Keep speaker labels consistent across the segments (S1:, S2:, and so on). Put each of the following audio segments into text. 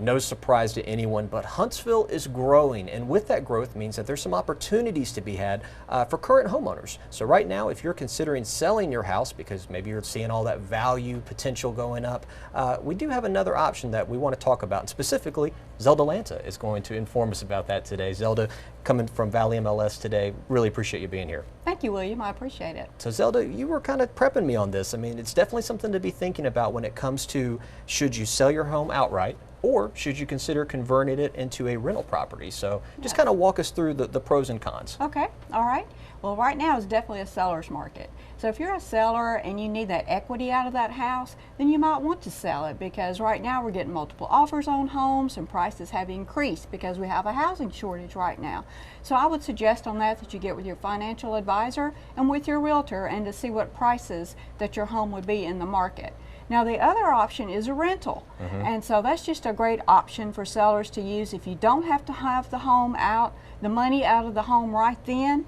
S1: no surprise to anyone, but Huntsville is growing, and with that growth means that there's some opportunities to be had for current homeowners. So right now, if you're considering selling your house because maybe you're seeing all that value potential going up, we do have another option that we want to talk about, and specifically Zelda Lanza is going to inform us about that today. Zelda, coming from Valley MLS today, really appreciate you being here.
S2: Thank you, William. I appreciate it.
S1: So Zelda, you were kind of prepping me on this. I mean, it's definitely something to be thinking about when it comes to should you sell your home outright or should you consider converting it into a rental property? So just kind of walk us through the pros and cons.
S2: Okay, all right. Well, right now is definitely a seller's market. So if you're a seller and you need that equity out of that house, then you might want to sell it, because right now we're getting multiple offers on homes and prices have increased because we have a housing shortage right now. So I would suggest on that you get with your financial advisor and with your realtor and to see what prices that your home would be in the market. Now the other option is a rental, and so that's just a great option for sellers to use. If you don't have to have the home out, the money out of the home right then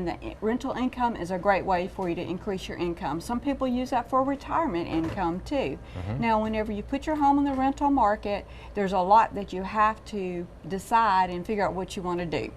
S2: the rental income is a great way for you to increase your income. Some people use that for retirement income too. Now whenever you put your home in the rental market, there's a lot that you have to decide and figure out what you want to do.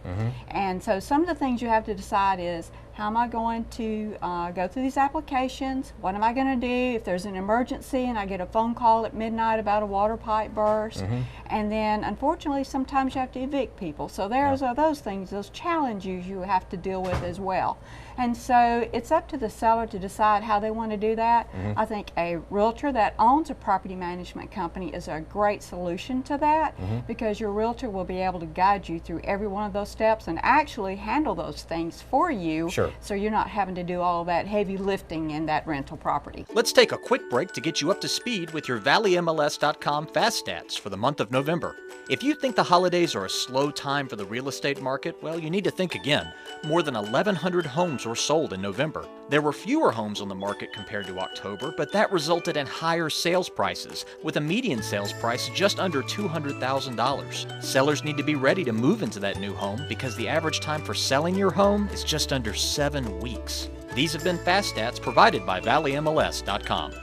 S2: And so some of the things you have to decide is, how am I going to go through these applications? What am I going to do if there's an emergency and I get a phone call at midnight about a water pipe burst? And then unfortunately sometimes you have to evict people. So there's those things, those challenges you have to deal with as well. And so it's up to the seller to decide how they want to do that. I think a realtor that owns a property management company is a great solution to that, because your realtor will be able to guide you through every one of those steps and actually handle those things for you. So you're not having to do all of that heavy lifting in that rental property.
S3: Let's take a quick break to get you up to speed with your ValleyMLS.com fast stats for the month of November. If you think the holidays are a slow time for the real estate market, well, you need to think again. More than 1,100 homes were sold in November. There were fewer homes on the market compared to October, but that resulted in higher sales prices, with a median sales price just under $200,000. Sellers need to be ready to move into that new home because the average time for selling your home is just under 7 weeks. These have been Fast Stats provided by ValleyMLS.com.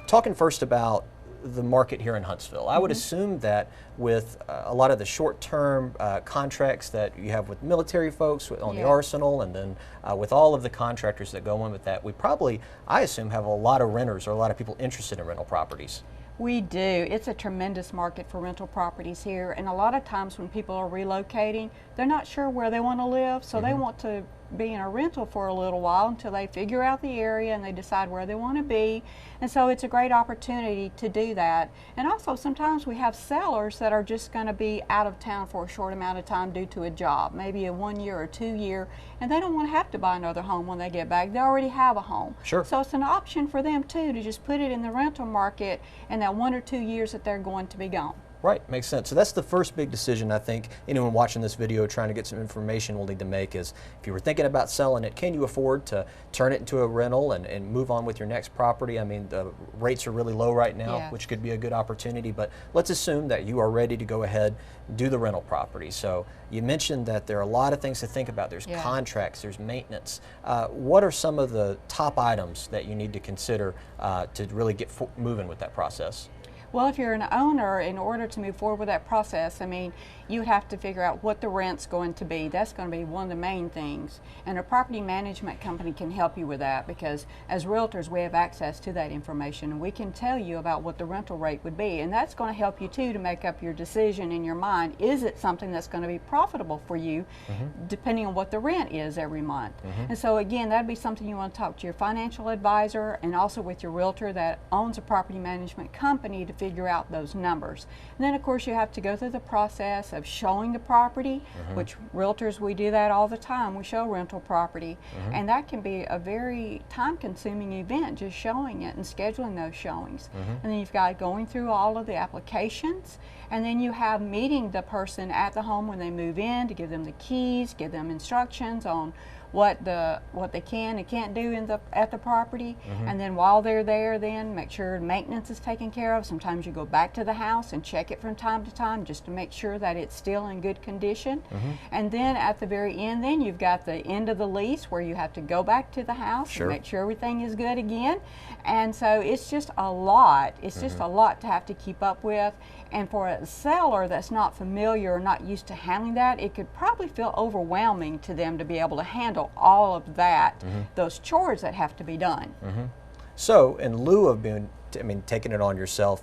S1: Talking first about the market here in Huntsville, I would assume that with a lot of the short-term contracts that you have with military folks on the arsenal, and then with all of the contractors that go in with that, we probably, I assume, have a lot of renters or a lot of people interested in rental properties.
S2: We do. It's a tremendous market for rental properties here, and a lot of times when people are relocating, they're not sure where they want to live, so they want to be in a rental for a little while until they figure out the area and they decide where they want to be. And so it's a great opportunity to do that. And also sometimes we have sellers that are just going to be out of town for a short amount of time due to a job, maybe a 1 year or 2 year, and they don't want to have to buy another home when they get back. They already have a home. So it's an option for them too to just put it in the rental market in that 1 or 2 years that they're going to be gone.
S1: Right, makes sense. So that's the first big decision I think anyone watching this video trying to get some information will need to make is, if you were thinking about selling it, can you afford to turn it into a rental and move on with your next property? I mean, the rates are really low right now, which could be a good opportunity, but let's assume that you are ready to go ahead and do the rental property. So you mentioned that there are a lot of things to think about. There's contracts, there's maintenance. What are some of the top items that you need to consider to really get moving with that process?
S2: Well, if you're an owner, in order to move forward with that process, I mean, you would have to figure out what the rent's going to be. That's going to be one of the main things. And a property management company can help you with that, because as realtors, we have access to that information and we can tell you about what the rental rate would be. And that's going to help you too to make up your decision in your mind. Is it something that's going to be profitable for you, depending on what the rent is every month? And so again, that'd be something you want to talk to your financial advisor and also with your realtor that owns a property management company to figure out those numbers. And then of course you have to go through the process of showing the property, which realtors, we do that all the time. We show rental property, and that can be a very time-consuming event, just showing it and scheduling those showings. And then you've got going through all of the applications, and then you have meeting the person at the home when they move in to give them the keys, give them instructions on what they can and can't do at the property, and then while they're there, then make sure maintenance is taken care of. Sometimes you go back to the house and check it from time to time just to make sure that it's still in good condition. And then at the very end, then you've got the end of the lease where you have to go back to the house and make sure everything is good again. And so it's just a lot. It's just a lot to have to keep up with. And for a seller that's not familiar or not used to handling that, it could probably feel overwhelming to them to be able to handle all of that, those chores that have to be done.
S1: So in lieu of taking it on yourself,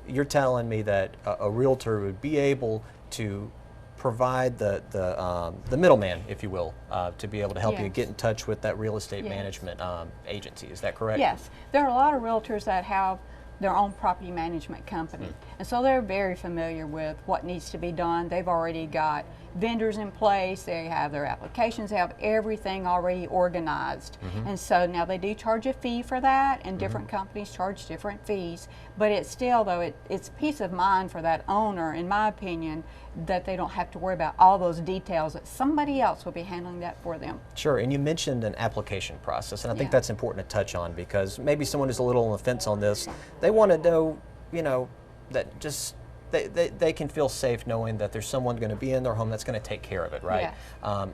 S1: you're telling me that a realtor would be able to provide the middleman, if you will, to be able to help you get in touch with that real estate management agency. Is that correct?
S2: Yes. There are a lot of realtors that have their own property management company, and so they're very familiar with what needs to be done. They've already got vendors in place, they have their applications, they have everything already organized. And so now they do charge a fee for that, and different companies charge different fees, but it's still, though, it's peace of mind for that owner, in my opinion, that they don't have to worry about all those details, that somebody else will be handling that for them.
S1: Sure, and you mentioned an application process, and I think that's important to touch on, because maybe someone who's a little on the fence on this, they want to know, that just they can feel safe knowing that there's someone going to be in their home that's going to take care of it, right?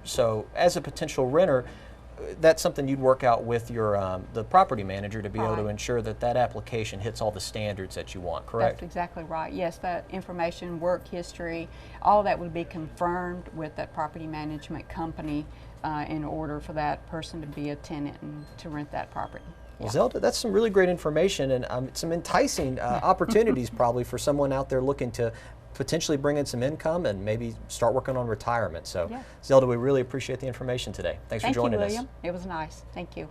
S1: So as a potential renter, that's something you'd work out with your the property manager to be able to ensure that that application hits all the standards that you want, correct?
S2: That's exactly right. Yes, that information, work history, all that would be confirmed with that property management company in order for that person to be a tenant and to rent that property.
S1: Well, Zelda, that's some really great information, and some enticing opportunities probably for someone out there looking to potentially bring in some income and maybe start working on retirement. So, Zelda, we really appreciate the information today. Thanks for joining us.
S2: Thank you, William. It was nice. Thank you.